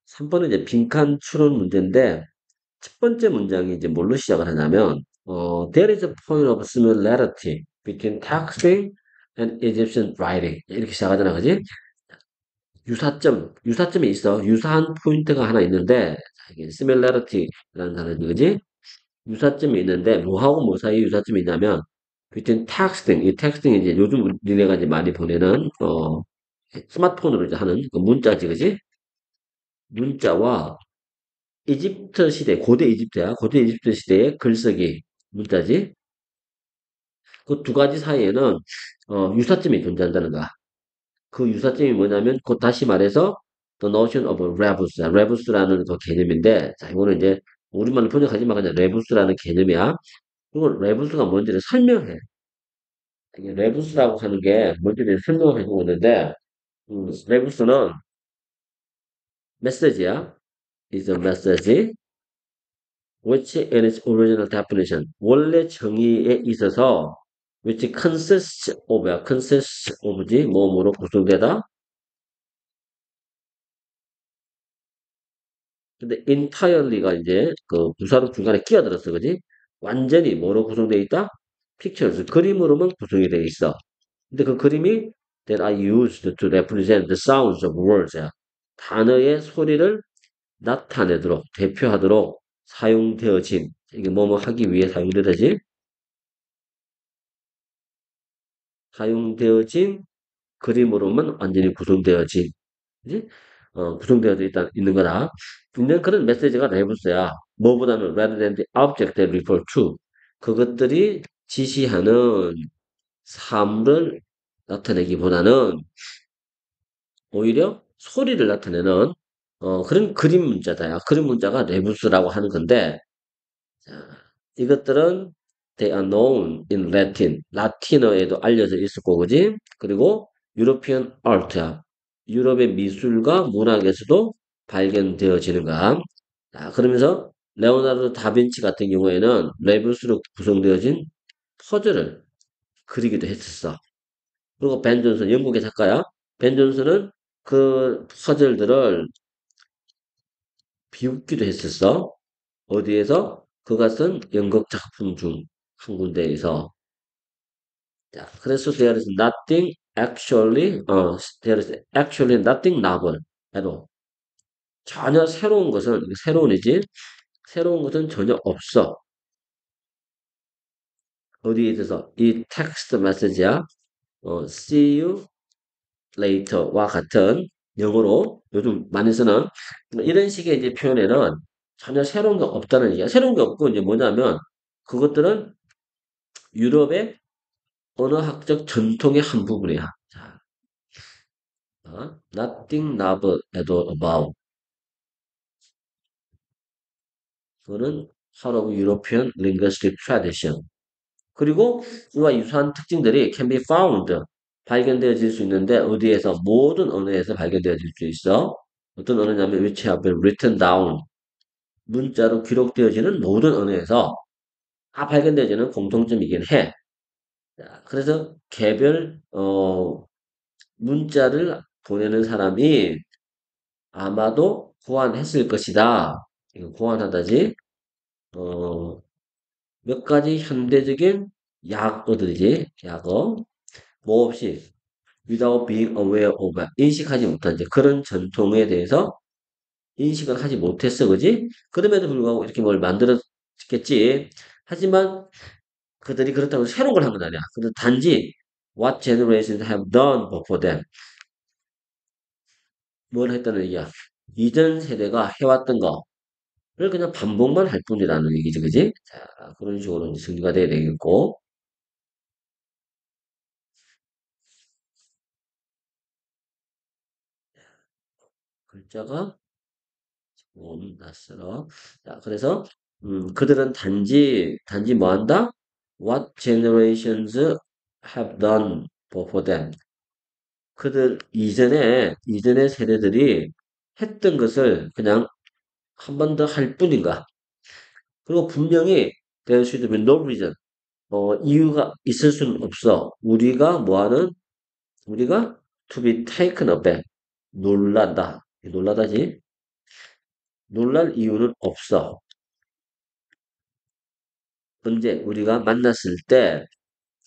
3번은 이제 빈칸 추론 문제인데, 첫 번째 문장이 이제 뭘로 시작을 하냐면, there is a point of similarity between texting and Egyptian writing. 이렇게 시작하잖아, 그지? 유사점이 있어. 유사한 포인트가 하나 있는데, 자, 이게 similarity라는 단어지, 그지? 유사점이 있는데, 뭐하고 뭐 사이에 유사점이 있냐면, between texting, 이 texting이 이제 요즘 니네가 이제 많이 보내는, 스마트폰으로 이제 하는 그 문자지, 그지? 문자와 이집트 시대, 고대 이집트야. 고대 이집트 시대의 글쓰기 문자지. 그 두 가지 사이에는 유사점이 존재한다는 거야. 그 유사점이 뭐냐면, 그 다시 말해서 the notion of rebus, rebus라는 그 개념인데, 자 이거는 이제 우리말로 번역하지만 그냥 rebus라는 개념이야. 그리고 rebus가 뭔지를 설명해. 이게 rebus라고 하는 게 뭔지를 설명해 주고 있는데, rebus는 메시지야. is a message which in its original definition 원래 정의에 있어서 which consists of지 뭐뭐로 구성되다. 근데 entirely가 이제 그 부사로 중간에 끼어들었어, 그지? 완전히 뭐로 구성되어 있다? pictures 그림으로만 구성이 되어 있어. 근데 그 그림이 that are used to represent the sounds of words. 단어의 소리를 나타내도록 대표하도록 사용되어진 이게 뭐뭐 하기 위해 사용되어진 사용되어진 그림으로만 완전히 구성되어진, 그지? 구성되어져 있는 거다. 있는 그런 메시지가 레부스야. 뭐보다는 rather than the object that refer to. 그것들이 지시하는 사물을 나타내기보다는 오히려 소리를 나타내는 그런 그림 문자다야. 그림 문자가 레부스라고 하는 건데, 자, 이것들은 they are known in Latin. 라틴어에도 알려져 있을 거고, 그지? 그리고 European art야. 유럽의 미술과 문학에서도 발견되어지는가. 자, 그러면서 레오나르도 다빈치 같은 경우에는 레부스로 구성되어진 퍼즐을 그리기도 했었어. 그리고 벤 존슨, 영국의 작가야. 벤 존슨은 그 퍼즐들을 비웃기도 했었어. 어디에서? 그가 쓴 연극 작품 중 한 군데에서. 자, 그래서 there is actually nothing novel at all. 전혀 새로운 것은, 새로운이지? 새로운 것은 전혀 없어. 어디에 있어서? 이 텍스트 메시지야. see you later와 같은 영어로 요즘 많이 쓰는 이런 식의 이제 표현에는 전혀 새로운 게 없다는 얘기야. 새로운 게 없고 이제 뭐냐면 그것들은 유럽의 언어학적 전통의 한 부분이야. 자, nothing novel at all about. 그거는 part of European linguistic tradition. 그리고 이와 유사한 특징들이 can be found. 발견되어질 수 있는데 어디에서? 모든 언어에서 발견되어질 수 있어. 어떤 언어냐면 which have been written down. 문자로 기록되어지는 모든 언어에서 다 발견되어지는 공통점이긴 해. 자, 그래서 개별 문자를 보내는 사람이 아마도 고안했을 것이다. 이거 고안하다지. 어, 몇 가지 현대적인 약어들이지. 약어. 뭐 없이 without being aware of 인식하지 못한 이제 그런 전통에 대해서 인식을 하지 못했어. 그지? 그럼에도 불구하고 이렇게 뭘 만들었겠지. 하지만 그들이 그렇다고 새로운 걸 한 건 아니야. 근데 단지 what generations have done before them. 뭘 했다는 얘기야. 이전 세대가 해왔던 거를 그냥 반복만 할 뿐이라는 얘기지, 그지? 자, 그런 식으로 정리가 돼야 되겠고. 글자가 낯설어. 자, 그래서, 그들은 단지 뭐 한다? What generations have done before them. 그들 이전의 세대들이 했던 것을 그냥 한 번 더 할 뿐인가. 그리고 분명히 there should be no reason. 이유가 있을 수는 없어. 우리가 to be taken aback. 놀란다. 놀라다지. 놀랄 이유는 없어. 언제 우리가 만났을 때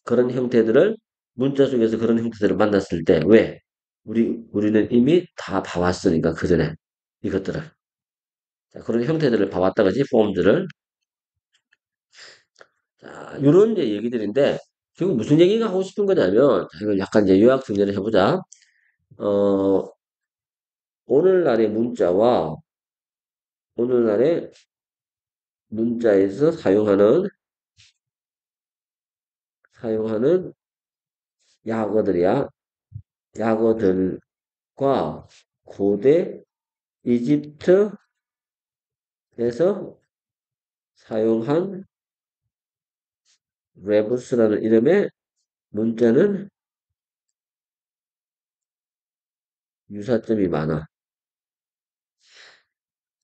그런 형태들을 문자 속에서 그런 형태들을 만났을 때 왜? 우리는 이미 다 봐왔으니까 그전에 이것들을 자, 그런 형태들을 봐왔다 그지 폼들을 자 이런 이제 얘기들인데 결국 무슨 얘기가 하고 싶은 거냐면 자, 이걸 약간 이제 요약 정리를 해보자. 어 오늘날의 문자와 오늘날의 문자에서 사용하는 약어들이야. 약어들과 고대 이집트에서 사용한 레부스라는 이름의 문자는 유사점이 많아.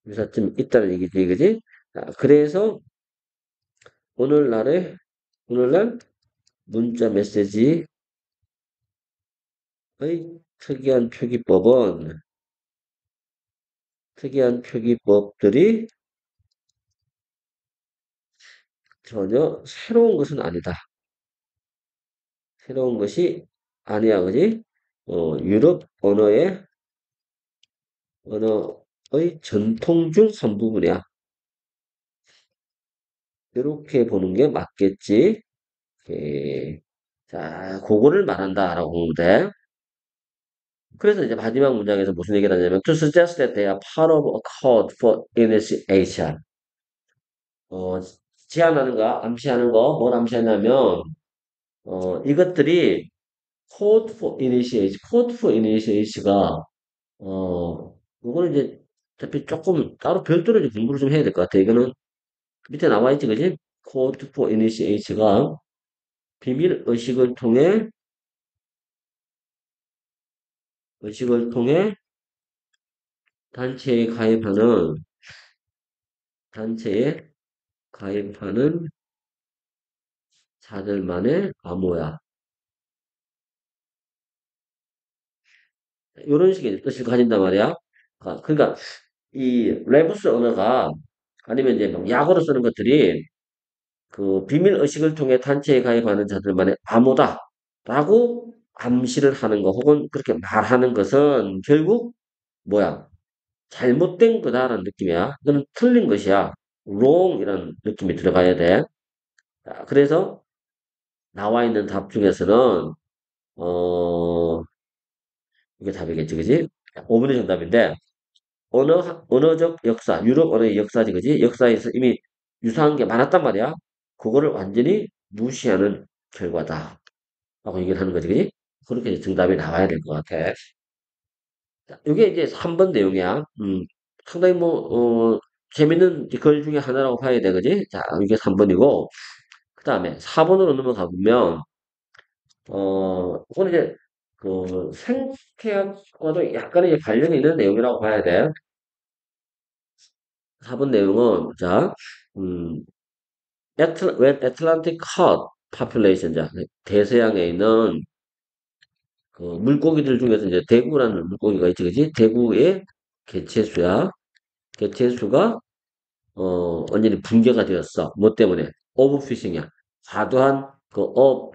유사점이 있다는 얘기지, 그지? 자, 그래서 오늘날의, 오늘날 문자 메시지의 특이한 표기법들이 전혀 새로운 것은 아니다. 새로운 것이 아니야, 그지? 유럽 언어의 전통 중 한 부분이야. 이렇게 보는 게 맞겠지. 오케이. 자, 그거를 말한다라고 보면 돼. 그래서 이제 마지막 문장에서 무슨 얘기를 하냐면 to suggest that they are part of a code for initiation. 어, 제안하는가, 암시하는 거, 뭘 암시하냐면 이것들이 code for initiation가 이거는 이제 어차피 조금 따로 별도로 이제 공부를 좀 해야 될 것 같아. 이거는 밑에 나와 있지, 그지? code for initiation가 비밀 의식을 통해 단체에 가입하는 단체에 가입하는 자들만의 암호야. 이런 식의 뜻을 가진단 말이야. 그러니까 이 레부스 언어가 아니면 이제 뭐 약어로 쓰는 것들이 그 비밀 의식을 통해 단체에 가입하는 자들만의 암호다라고 암시를 하는 거 혹은 그렇게 말하는 것은 결국 뭐야? 잘못된 거다라는 느낌이야. 이거는 틀린 것이야. wrong이라는 느낌이 들어가야 돼. 자, 그래서 나와 있는 답 중에서는 어 이게 답이겠지, 그지? 5번이 정답인데 언어적 역사, 유럽 언어의 역사지, 그지? 역사에서 이미 유사한 게 많았단 말이야. 그거를 완전히 무시하는 결과다. 라고 얘기를 하는 거지, 그지? 그렇게 정답이 나와야 될 것 같아. 자, 이게 이제 3번 내용이야. 상당히 재밌는 글 중에 하나라고 봐야 돼, 그지? 자, 이게 3번이고, 그 다음에 4번으로 넘어가 보면, 이거는 이제, 생태학과도 약간의 관련이 있는 내용이라고 봐야 돼. 4번 내용은, 자, 음, when Atlantic cod population, 자, 대서양에 있는 그 물고기들 중에서 이제 대구라는 물고기가 있지, 그지? 대구의 개체수야. 개체수가, 완전히 붕괴가 되었어. 뭐 때문에? 오버피싱이야. 과도한,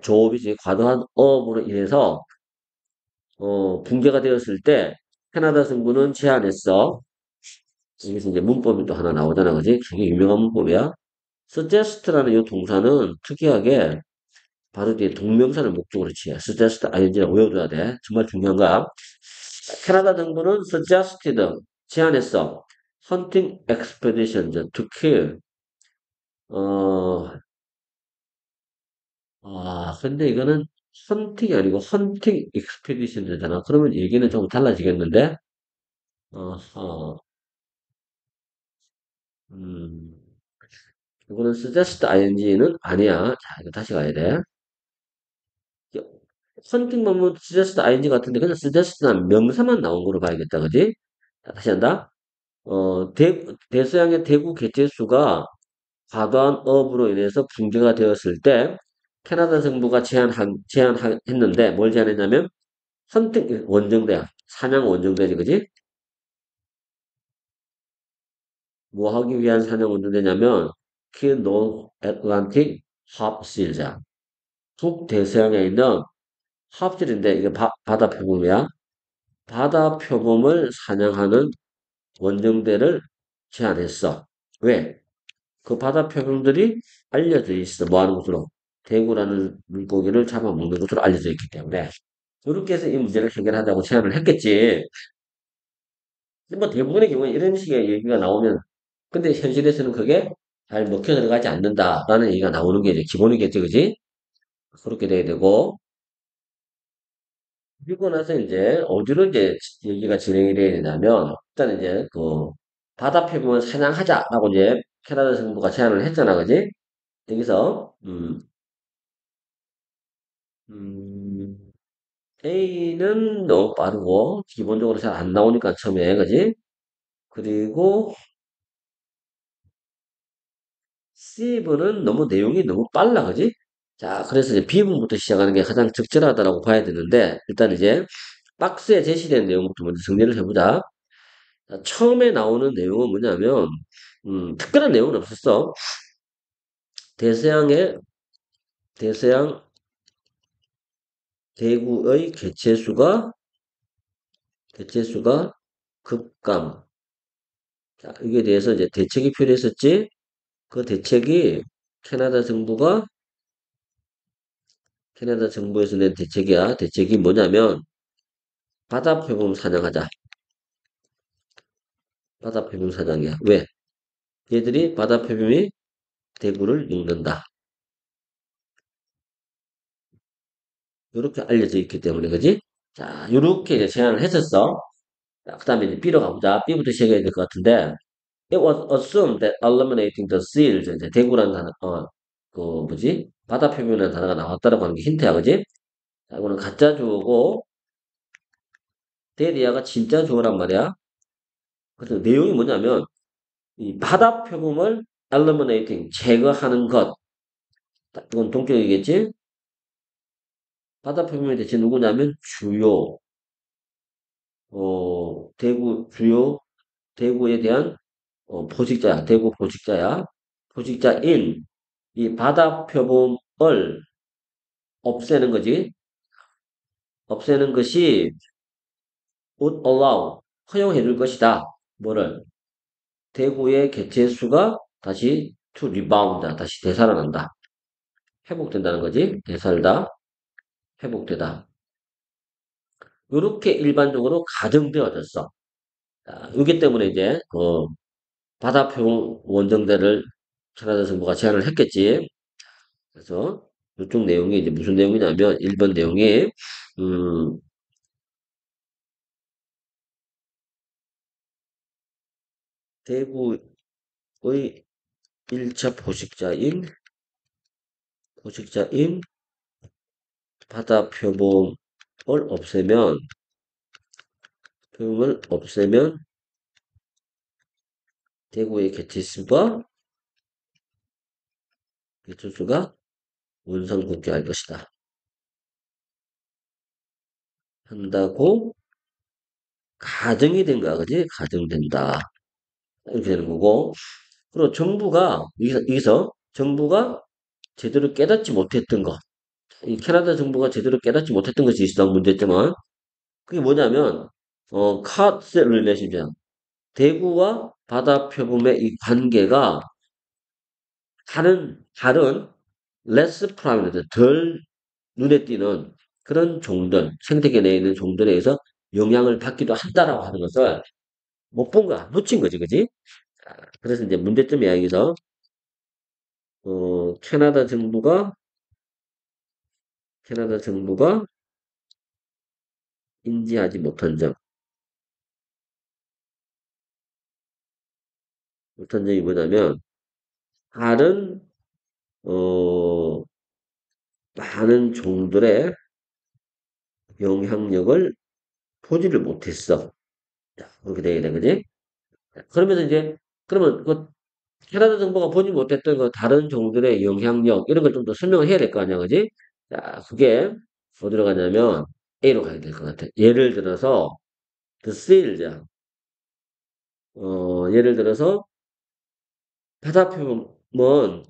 조업이지. 과도한 어업으로 인해서, 붕괴가 되었을 때, 캐나다 정부는 제안했어. 여기서 이제 문법이 또 하나 나오잖아, 그지? 되게 유명한 문법이야. suggest라는 이 동사는 특이하게 바로 뒤에 동명사를 목적으로 취해. suggest ing를 외워둬야 돼. 정말 중요한 거야. 캐나다 정부는 suggested, 제안했어. hunting expeditions to kill. 어, 근데 이거는 헌팅이 아니고 헌팅 익스페디션이잖아. 그러면 얘기는 좀 달라지겠는데? 어, 음, 이거는 suggest ing는 아니야. 자, 이거 다시 가야 돼. 헌팅만 뭐 suggest ing 같은데 그냥 suggest는 명사만 나온 거로 봐야겠다. 그지? 자, 다시 한다. 대서양의 대구 개체수가 과도한 어업으로 인해서 붕괴가 되었을 때 캐나다 정부가 제안했는데 뭘 제안했냐면 헌팅 원정대야. 사냥 원정대지, 그지? 뭐 하기 위한 사냥 운동되냐면 Kill North Atlantic Harpseal자. 북대서양에 있는 합질인데 이게 바다 표범이야. 바다 표범을 사냥하는 원정대를 제안했어. 왜? 그 바다 표범들이 알려져 있어. 뭐 하는 것으로? 대구라는 물고기를 잡아먹는 것으로 알려져 있기 때문에. 이렇게 해서 이 문제를 해결하자고 제안을 했겠지. 근데 뭐 대부분의 경우에 이런 식의 얘기가 나오면, 근데 현실에서는 그게 잘 먹혀 들어가지 않는다라는 얘기가 나오는 게 이제 기본이겠지, 그지? 그렇게 돼야 되고, 그리고 나서 이제 어디로 이제 얘기가 진행이 돼야 되냐면, 일단 이제 그 바다 표범을 사냥하자라고 이제 캐나다 정부가 제안을 했잖아, 그지? 여기서, 음, A는 너무 빠르고, 기본적으로 잘 안 나오니까 처음에, 그지? 그리고 C부는 너무 내용이 너무 빨라, 그지? 자, 그래서 이제 B부부터 시작하는 게 가장 적절하다라고 봐야 되는데, 일단 이제 박스에 제시된 내용부터 먼저 정리를 해보자. 자, 처음에 나오는 내용은 뭐냐면, 특별한 내용은 없었어. 대서양의, 대서양 대구의 개체수가 급감. 자, 여기에 대해서 이제 대책이 필요했었지. 그 대책이 캐나다 정부가, 캐나다 정부에서 낸 대책이야. 대책이 뭐냐면, 바다표범 사냥하자. 바다표범 사냥이야. 왜? 얘들이 바다표범이 대구를 먹는다. 이렇게 알려져 있기 때문에, 그지? 자, 이렇게 이제 제안을 했었어. 자, 그 다음에 이제 B로 가보자. B부터 시작해야 될 것 같은데, It was assumed that eliminating the seals, 이제 대구라는 단어, 그 뭐지? 바다 표면이라는 단어가 나왔다라고 하는 게 힌트야, 그지? 자, 이거는 가짜 주어고, 데리아가 진짜 주어란 말이야. 그래서 내용이 뭐냐면, 이 바다 표범을 eliminating, 제거하는 것. 이건 동격이겠지? 바다 표범이 대체 누구냐면, 주요, 대구에 대한 포식자야. 대구 포식자야. 포식자인 이 바다 표범을 없애는 거지. 없애는 것이 would allow 허용해 줄 것이다. 뭐를? 대구의 개체 수가 다시 to rebound 다시 되살아난다. 회복된다는 거지. 되살다. 회복되다. 이렇게 일반적으로 가정되어졌어. 자, 이기 때문에 이제 바다 표범 원정대를 캐나다 정부가 제안을 했겠지. 그래서 이쪽 내용이 이제 무슨 내용이냐면 1번 내용이 음, 대구의 1차 포식자인 바다 표범을 없애면 대구의 개체수가 원상복귀할 것이다. 한다고 가정이 된 거야, 그지? 가정된다. 이렇게 되는 거고. 그리고 여기서 정부가 제대로 깨닫지 못했던 거. 이 캐나다 정부가 제대로 깨닫지 못했던 것이 있어, 문제점은. 그게 뭐냐면, 카세 릴레이션이야. 대구와 바다 표범의 이 관계가 다른 less prominent, 덜 눈에 띄는 그런 종들, 생태계 내에 있는 종들에 의해서 영향을 받기도 한다라고 하는 것을 못 본 거야. 놓친 거지, 그지? 그래서 이제 문제점이야, 여기서. 캐나다 정부가 인지하지 못한 점이 뭐냐면, 다른, 어, 많은 종들의 영향력을 보지를 못했어. 자, 그렇게 돼야 돼, 그지? 그러면서 이제, 그러면 그 캐나다 정부가 보지 못했던 그 다른 종들의 영향력, 이런 걸 좀 더 설명을 해야 될 거 아니야, 그지? 자, 그게 어디로 가냐면 A로 가야 될 것 같아. 예를 들어서, the seals, 예를 들어서 바다표범은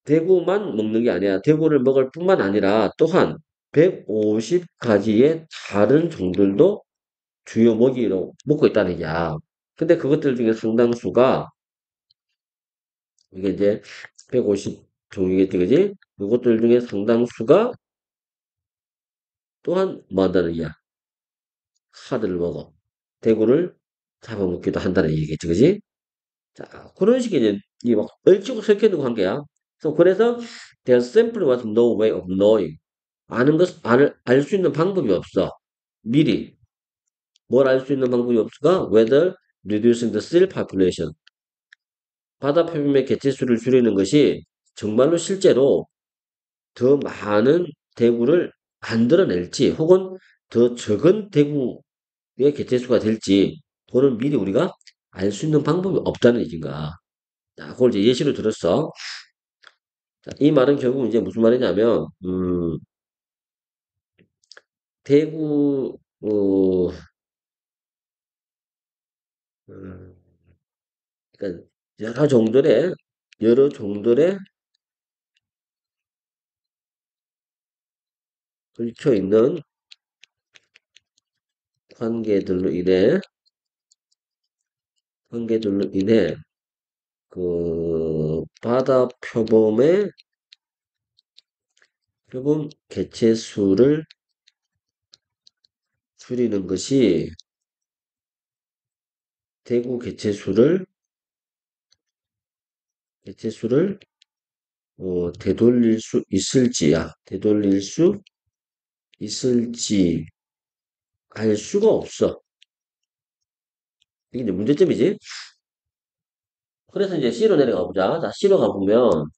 대구만 먹는 게 아니야. 대구를 먹을 뿐만 아니라 또한 150가지의 다른 종들도 주요 먹이로 먹고 있다는 얘기야. 근데 그것들 중에 상당수가 이게 이제 150 종이겠지, 그지? 이것들 중에 상당수가 또한 뭐 한다는 얘기야. 카드를 먹어. 대구를 잡아먹기도 한다는 얘기겠지, 그지? 자, 그런 식의 이제 이막 얽히고 설키는 관계야. 그래서 there simply was no way of knowing. 아는 것, 알 수 있는 방법이 없어. 미리. 뭘 알 수 있는 방법이 없을까? Whether reducing the seal population. 바다 표면의 개체수를 줄이는 것이 정말로 실제로 더 많은 대구를 만들어낼지 혹은 더 적은 대구의 개체수가 될지 그거는 미리 우리가 알 수 있는 방법이 없다는 얘기인가. 자, 그걸 이제 예시로 들었어. 자, 이 말은 결국 이제 무슨 말이냐면, 대구, 음, 그러니까 여러 종들의 얽혀 있는 관계들로 인해, 관계들로 인해, 바다 표범 개체수를 줄이는 것이 대구 개체수를 되돌릴 수 있을지야. 되돌릴 수 있을지 알 수가 없어. 이게 이제 문제점이지. 그래서 이제 C로 내려가 보자. 자, C로 가보면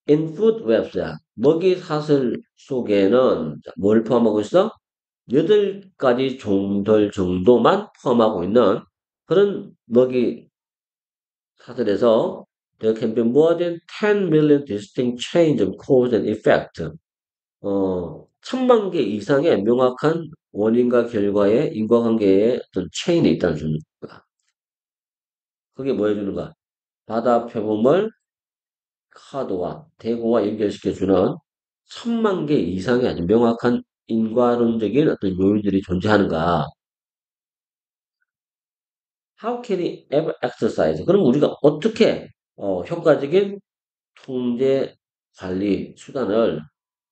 in food webs야. 먹이 사슬 속에는 뭘 포함하고 있어? 8가지 종들 정도만 포함하고 있는 그런 먹이 사슬에서 there can be more than 10 million distinct chains of cause and effect. 1000만 개 이상의 명확한 원인과 결과의 인과관계의 어떤 체인이 있다는 거야. 그게 뭐 해주는가? 바다 표범을 카드와 대고와 연결시켜주는 1000만 개 이상의 아주 명확한 인과론적인 어떤 요인들이 존재하는가? How can we ever exercise? 그럼 우리가 어떻게 효과적인 통제 관리 수단을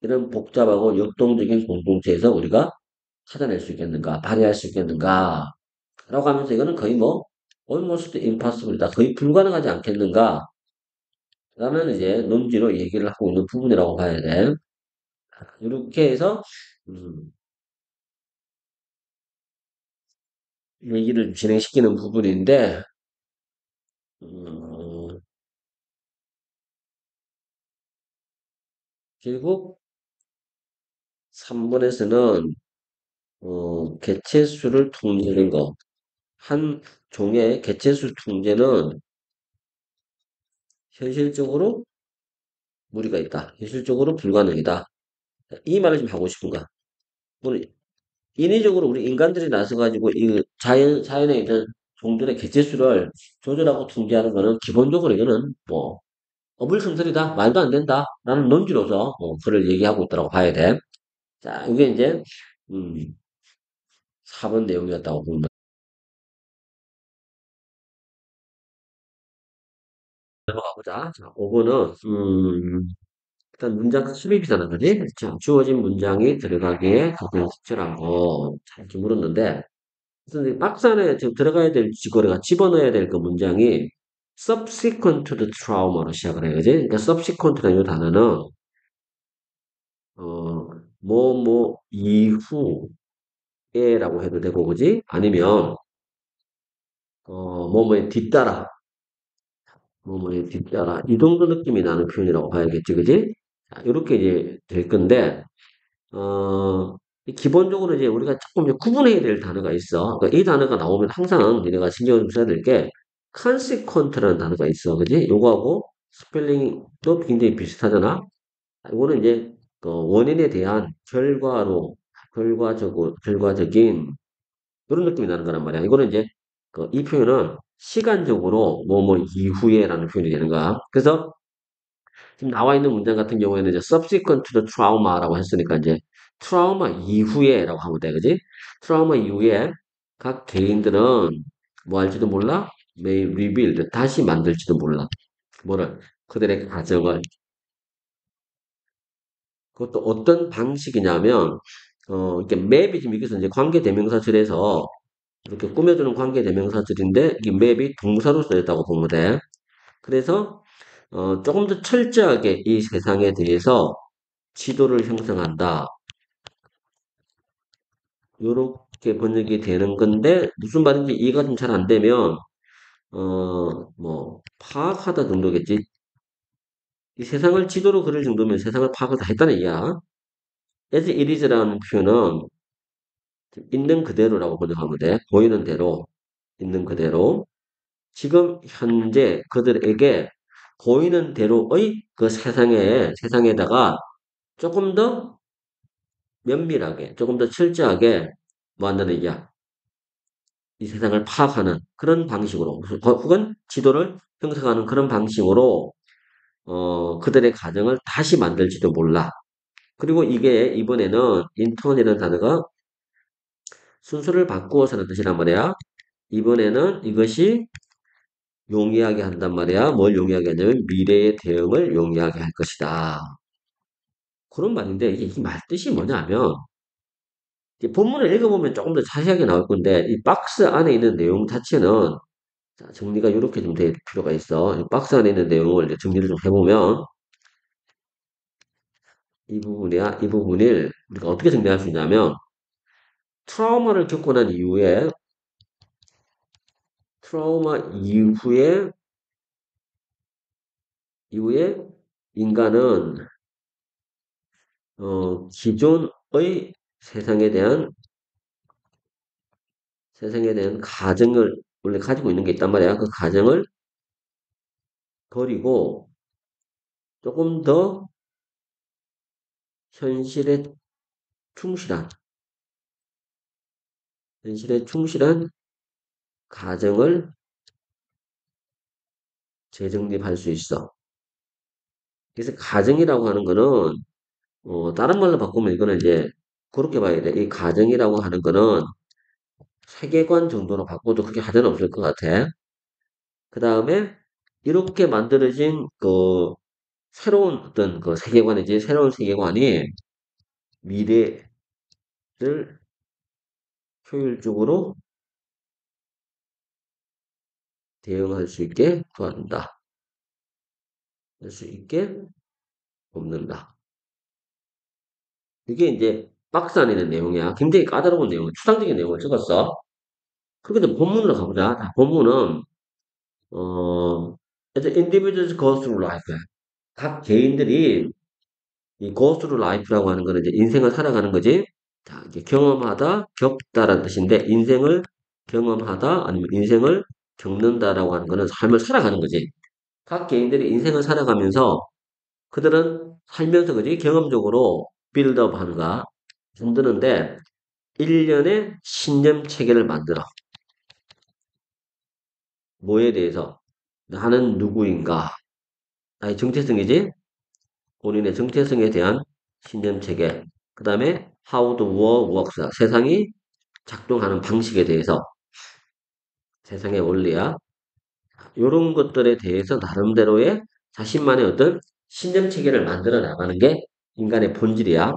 이런 복잡하고 역동적인 공동체에서 우리가 찾아낼 수 있겠는가? 발휘할 수 있겠는가? 라고 하면서 이거는 거의 뭐 almost impossible이다. 거의 불가능하지 않겠는가? 라는 이제 논지로 얘기를 하고 있는 부분이라고 봐야 돼. 이렇게 해서 음, 얘기를 진행시키는 부분인데 음, 결국 3번에서는 개체수를 통제하는 거. 한 종의 개체수 통제는 현실적으로 무리가 있다. 현실적으로 불가능이다. 이 말을 좀 하고 싶은가? 우리 인위적으로 우리 인간들이 나서가지고 이 자연에 있는 종들의 개체수를 조절하고 통제하는 거는 기본적으로 이거는 뭐 어불성설이다. 말도 안 된다. 라는 논지로서 그를 얘기하고 있다고 봐야 돼. 자, 이게 이제 음, 4번 내용이었다고 보면 넘어가 보자. 자, 5번은 일단 문장 수립이잖아, 그지? 자, 주어진 문장이 들어가기에 가장 적절하고 자, 이렇게 물었는데 그래서 박스 안에 지금 들어가야 될 지거리가 집어넣어야 될 그 문장이 subsequent to the trauma로 시작을 해요, 그지? 그러니까 subsequent라는 이 단어는 뭐 이후에라고 해도 되고, 그지? 아니면 뭐뭐에 뒤따라 뭐뭐에 뒤따라 이 정도 느낌이 나는 표현이라고 봐야겠지, 그지? 자, 이렇게 이제 될 건데 기본적으로 이제 우리가 조금 이제 구분해야 될 단어가 있어. 그러니까 이 단어가 나오면 항상 니네가 신경을 좀 써야 될 게 consequent라는 단어가 있어, 그지? 요거하고 스펠링도 굉장히 비슷하잖아. 이거는 이제 원인에 대한 결과적인 그런 느낌이 나는 거란 말이야. 이거는 이제 이 표현은 시간적으로 뭐뭐 이후에라는 표현이 되는 거야. 그래서 지금 나와 있는 문장 같은 경우에는 이제 subsequent to the trauma라고 했으니까 이제 트라우마 이후에라고 하면 돼, 그지? 트라우마 이후에 각 개인들은 뭐 할지도 몰라? may rebuild 다시 만들지도 몰라. 뭐를? 그들의 가정을. 그것도 어떤 방식이냐면 이렇게 맵이 지금 여기서 이제 관계 대명사절에서 이렇게 꾸며주는 관계 대명사절인데 이 맵이 동사로 쓰였다고 보면 돼. 그래서 조금 더 철저하게 이 세상에 대해서 지도를 형성한다. 요렇게 번역이 되는 건데 무슨 말인지 이해가 좀 잘 안 되면 뭐 파악하다 정도겠지. 이 세상을 지도로 그릴 정도면 세상을 파악을 다 했다는 얘기야. as it is라는 표현은 있는 그대로라고 번역하면 돼. 보이는 대로, 있는 그대로. 지금 현재 그들에게 보이는 대로의 그 세상에다가 조금 더 면밀하게, 조금 더 철저하게 뭐 한다는 얘기야. 이 세상을 파악하는 그런 방식으로, 혹은 지도를 형성하는 그런 방식으로, 그들의 가정을 다시 만들지도 몰라. 그리고 이게 이번에는 인턴이라는 단어가 순서를 바꾸어서는 뜻이란 말이야. 이번에는 이것이 용이하게 한단 말이야. 뭘 용이하게 하냐면 미래의 대응을 용이하게 할 것이다. 그런 말인데 이게 말 뜻이 뭐냐면 이제 본문을 읽어보면 조금 더 자세하게 나올 건데 이 박스 안에 있는 내용 자체는 자, 정리가 이렇게 좀 될 필요가 있어. 이 박스 안에 있는 내용을 이제 정리를 좀 해보면 이 부분을 우리가 어떻게 정리할 수 있냐면 트라우마를 겪고 난 이후에 트라우마 이후에 인간은 기존의 세상에 대한 가정을 원래 가지고 있는 게 있단 말이야. 그 가정을 버리고 조금 더 현실에 충실한, 현실에 충실한 가정을 재정립할 수 있어. 그래서 가정이라고 하는 거는, 다른 말로 바꾸면 이거는 이제 그렇게 봐야 돼. 이 가정이라고 하는 거는 세계관 정도로 바꿔도 크게 하자는 없을 것 같아. 그 다음에 이렇게 만들어진 그 새로운 어떤 그 세계관이지, 새로운 세계관이 미래를 효율적으로 대응할 수 있게 도와준다. 할 수 있게 돕는다. 이게 이제 박스 안에 있는 내용이야. 굉장히 까다로운 내용, 추상적인 내용을 찍었어. 그런데 본문으로 가보자. 자, 본문은 as individuals go through life. 각 개인들이 이 go through life라고 하는 거는 이제 인생을 살아가는 거지. 자, 이게 경험하다, 겪다라는 뜻인데 인생을 경험하다 아니면 인생을 겪는다라고 하는 거는 삶을 살아가는 거지. 각 개인들이 인생을 살아가면서 그들은 살면서 그지 경험적으로 빌드업 하는가 만드는데 1년의 신념 체계를 만들어. 뭐에 대해서? 나는 누구인가? 나의 정체성이지? 본인의 정체성에 대한 신념 체계. 그 다음에 how the world works. 세상이 작동하는 방식에 대해서 세상의 원리야. 이런 것들에 대해서 나름대로의 자신만의 어떤 신념 체계를 만들어 나가는 게 인간의 본질이야.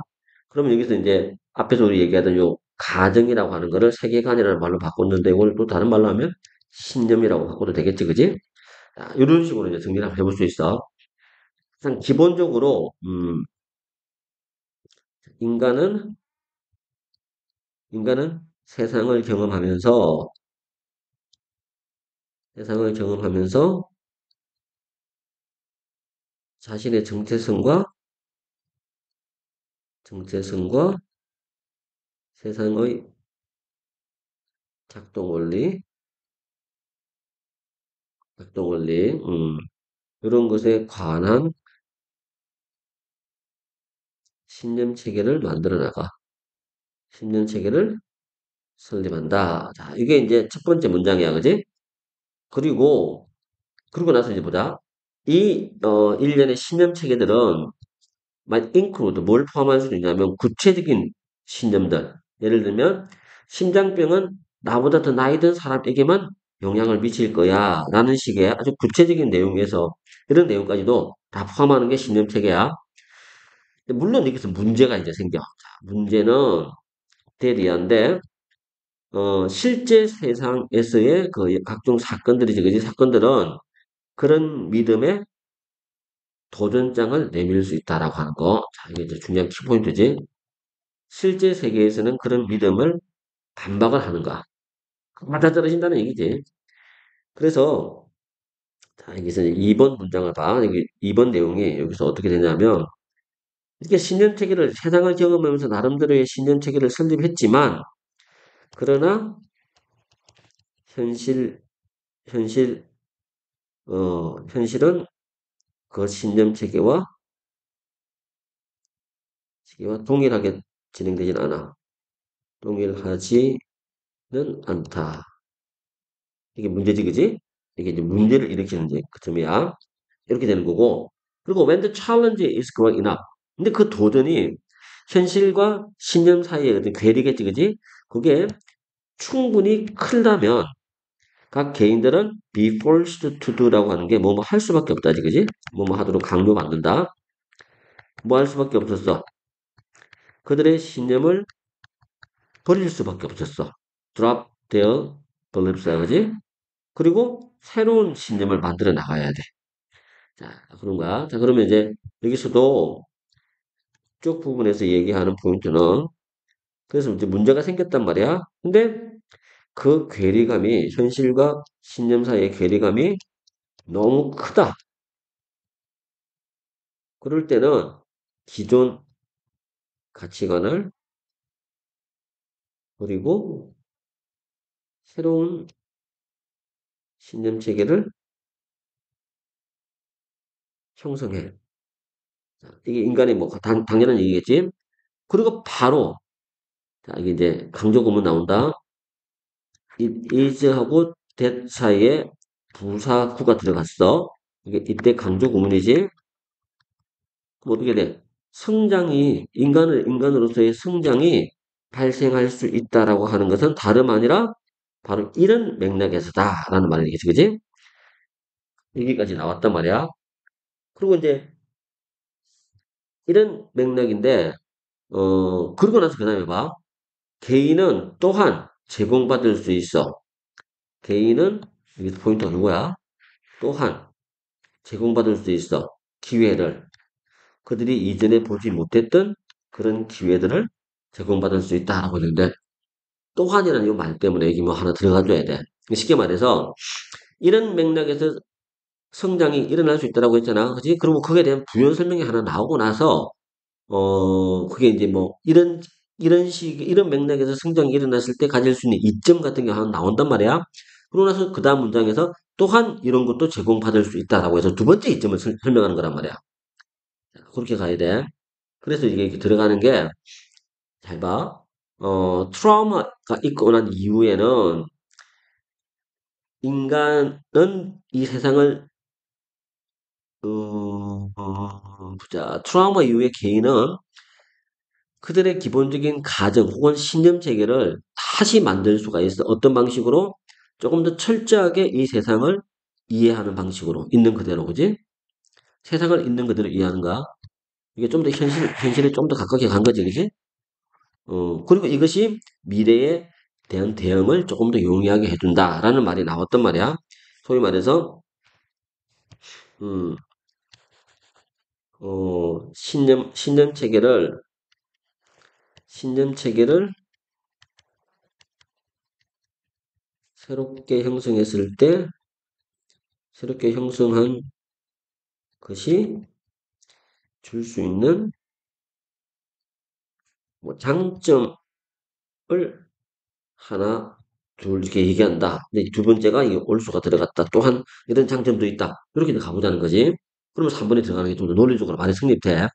그러면 여기서 이제 앞에서 우리 얘기하던 요 가정이라고 하는 거를 세계관이라는 말로 바꿨는데 이걸 또 다른 말로 하면 신념이라고 바꿔도 되겠지, 그지? 자, 이런 식으로 이제 정리를 한번 해볼 수 있어. 일단 기본적으로 인간은 세상을 경험하면서 세상을 경험하면서 자신의 정체성과 세상의 작동 원리, 이런 것에 관한 신념 체계를 만들어 나가. 신념 체계를 설립한다. 자, 이게 이제 첫 번째 문장이야, 그지? 그리고, 그러고 나서 이제 보자. 일련의 신념 체계들은 might include 뭘 포함할 수 있냐면 구체적인 신념들. 예를 들면, 심장병은 나보다 더 나이 든 사람에게만 영향을 미칠 거야. 라는 식의 아주 구체적인 내용에서 이런 내용까지도 다 포함하는 게 신념 체계야. 물론 여기서 문제가 이제 생겨. 자, 문제는 대리한데, 실제 세상에서의 그 각종 사건들이지, 그지? 사건들은 그런 믿음에 도전장을 내밀 수 있다라고 하는 거. 자, 이게 이제 중요한 키포인트지. 실제 세계에서는 그런 믿음을 반박을 하는가. 맞아떨어진다는 얘기지. 그래서, 자, 여기서 이제 2번 문장을 봐. 여기 2번 내용이 여기서 어떻게 되냐면, 이렇게 신념체계를, 세상을 경험하면서 나름대로의 신념체계를 설립했지만, 그러나, 현실, 현실, 현실은 그 신념체계와 동일하게 진행되진 않아. 동일하지는 않다. 이게 문제지, 그지? 이게 이제 문제를 일으키는 이제 그 점이야. 이렇게 되는 거고. 그리고 when the challenge is growing up. 근데 그 도전이 현실과 신념 사이의 어떤 괴리겠지, 그지? 그게 충분히 크다면 각 개인들은 be forced to do라고 하는 게 뭐뭐 할 수밖에 없다지, 그지? 뭐뭐 하도록 강요받는다. 뭐 할 수밖에 없었어. 그들의 신념을 버릴 수밖에 없었어. drop their beliefs야, 그지? 그리고 새로운 신념을 만들어 나가야 돼. 자, 그런 거야. 자, 그러면 이제 여기서도 쭉 부분에서 얘기하는 포인트는 그래서 이제 문제가 생겼단 말이야. 근데 그 괴리감이 현실과 신념 사이의 괴리감이 너무 크다. 그럴 때는 기존 가치관을 버리고 새로운 신념 체계를 형성해. 자, 이게 인간의 뭐 당연한 얘기겠지. 그리고 바로 자, 이게 이제 강조 구문 나온다. is하고 that 사이에 부사구가 들어갔어. 이게 이때 강조 구문이지. 그럼 어떻게 돼? 인간으로서의 성장이 발생할 수 있다라고 하는 것은 다름 아니라 바로 이런 맥락에서다라는 말이겠지, 그지? 여기까지 나왔단 말이야. 그리고 이제 이런 맥락인데, 그러고 나서 그 다음에 봐. 개인은 또한 제공받을 수 있어. 개인은, 여기 포인트가 누구야? 또한 제공받을 수 있어. 기회를. 그들이 이전에 보지 못했던 그런 기회들을 제공받을 수 있다라고 하는데, 또한이라는 이 말 때문에 여기 뭐 하나 들어가줘야 돼. 쉽게 말해서, 이런 맥락에서 성장이 일어날 수 있다라고 했잖아. 그지? 그리고 거기에 대한 부연 설명이 하나 나오고 나서, 그게 이제 뭐, 이런 맥락에서 성장이 일어났을 때 가질 수 있는 이점 같은 게 하나 나온단 말이야. 그러고 나서 그 다음 문장에서 또한 이런 것도 제공받을 수 있다라고 해서 두 번째 이점을 설명하는 거란 말이야. 그렇게 가야 돼. 그래서 이게 이렇게 들어가는 게, 잘 봐. 트라우마가 있고 난 이후에는 인간은 이 세상을, 보자. 트라우마 이후에 개인은 그들의 기본적인 가정 혹은 신념 체계를 다시 만들 수가 있어. 어떤 방식으로? 조금 더 철저하게 이 세상을 이해하는 방식으로. 있는 그대로, 그지? 세상을 있는 그대로 이해하는가? 이게 좀 더 현실에 좀 더 가깝게 간 거지, 그지? 그리고 이것이 미래에 대한 대응을 조금 더 용이하게 해준다라는 말이 나왔단 말이야. 소위 말해서, 음, 신념 체계를 새롭게 형성했을 때, 새롭게 형성한 것이 줄 수 있는 뭐 장점을 하나, 둘 이렇게 얘기한다. 근데 두 번째가 이게 올수가 들어갔다. 또한 이런 장점도 있다. 이렇게 가보자는 거지. 그러면 3번에 들어가는 게 좀 더 논리적으로 많이 성립돼.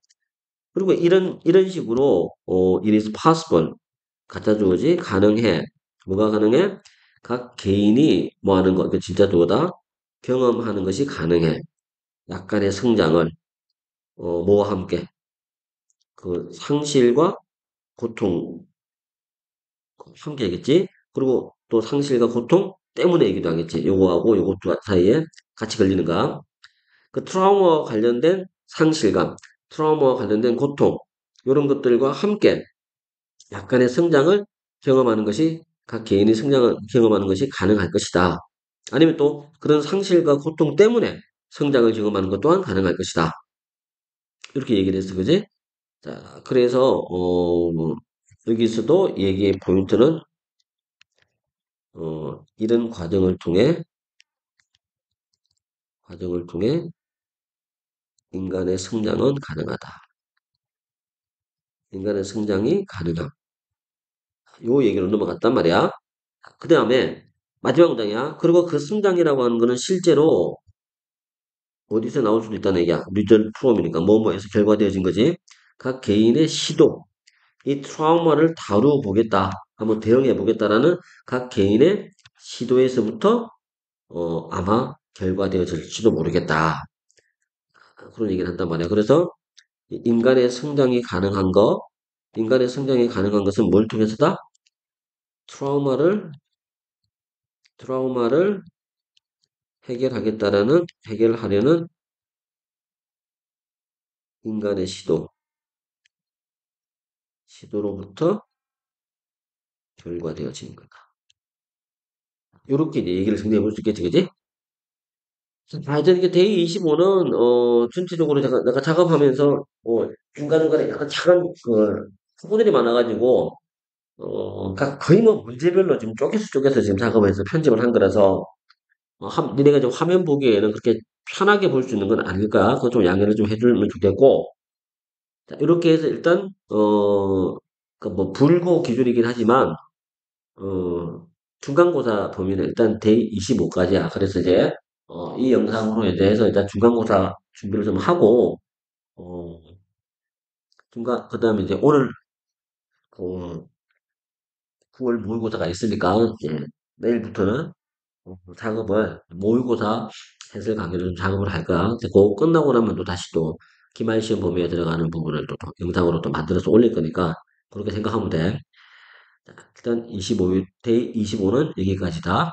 그리고 이런 식으로, it is possible. 갖다 주어지 가능해. 뭐가 가능해? 각 개인이 뭐 하는 거, 그 진짜 누구다? 경험하는 것이 가능해. 약간의 성장을, 뭐와 함께? 그 상실과 고통, 함께겠지? 그리고 또 상실과 고통 때문에이기도 하겠지. 요거하고 요거 두 사이에 같이 걸리는가? 그 트라우마와 관련된 상실감, 트라우마와 관련된 고통, 이런 것들과 함께 약간의 성장을 경험하는 것이 각 개인이 성장을 경험하는 것이 가능할 것이다. 아니면 또 그런 상실과 고통 때문에 성장을 경험하는 것 또한 가능할 것이다. 이렇게 얘기를 했어, 그지? 자, 그래서 여기서도 얘기의 포인트는 이런 과정을 통해 인간의 성장은 가능하다. 인간의 성장이 가능함. 요 얘기로 넘어갔단 말이야. 그 다음에 마지막 문장이야. 그리고 그 성장이라고 하는 거는 실제로 어디서 나올 수도 있다는 얘기야. 리전 프롬이니까 뭐뭐에서 결과되어진 거지. 각 개인의 시도, 이 트라우마를 다루어 보겠다, 한번 대응해 보겠다라는 각 개인의 시도에서부터 아마 결과되어질지도 모르겠다. 그런 얘기를 한단 말이야. 그래서 인간의 성장이 가능한 거, 인간의 성장이 가능한 것은 뭘 통해서다? 트라우마를 트라우마를 해결하려는 인간의 시도로부터 결과되어지는 거다. 요렇게 이제 얘기를 정리해 볼 수 있겠지, 그지? 하여튼 이게 데이 25는 전체적으로 내가 작업하면서 중간중간에 약간 작은 부분들이 많아가지고 거의 뭐 문제별로 지금 쪼개서 지금 작업해서 편집을 한 거라서 니네가 좀 화면 보기에는 그렇게 편하게 볼 수 있는 건 아닐까? 그거 좀 양해를 좀 해주면 좋겠고. 자, 이렇게 해서 일단 그뭐 불고 기준이긴 하지만 중간고사 범위는 일단 데이 25까지야. 그래서 이제 이 영상으로 이제 해서 일단 중간고사 준비를 좀 하고 어, 그다음에 이제 오늘 어, 9월 모의고사가 있으니까 이제 내일부터는 작업을 모의고사 해설 강의를 좀 작업을 할까. 이제 그거 끝나고 나면 또 다시 또 기말시험 범위에 들어가는 부분을 또 영상으로 또 만들어서 올릴 거니까 그렇게 생각하면 돼. 자, 일단 25일 데이 25는 여기까지다.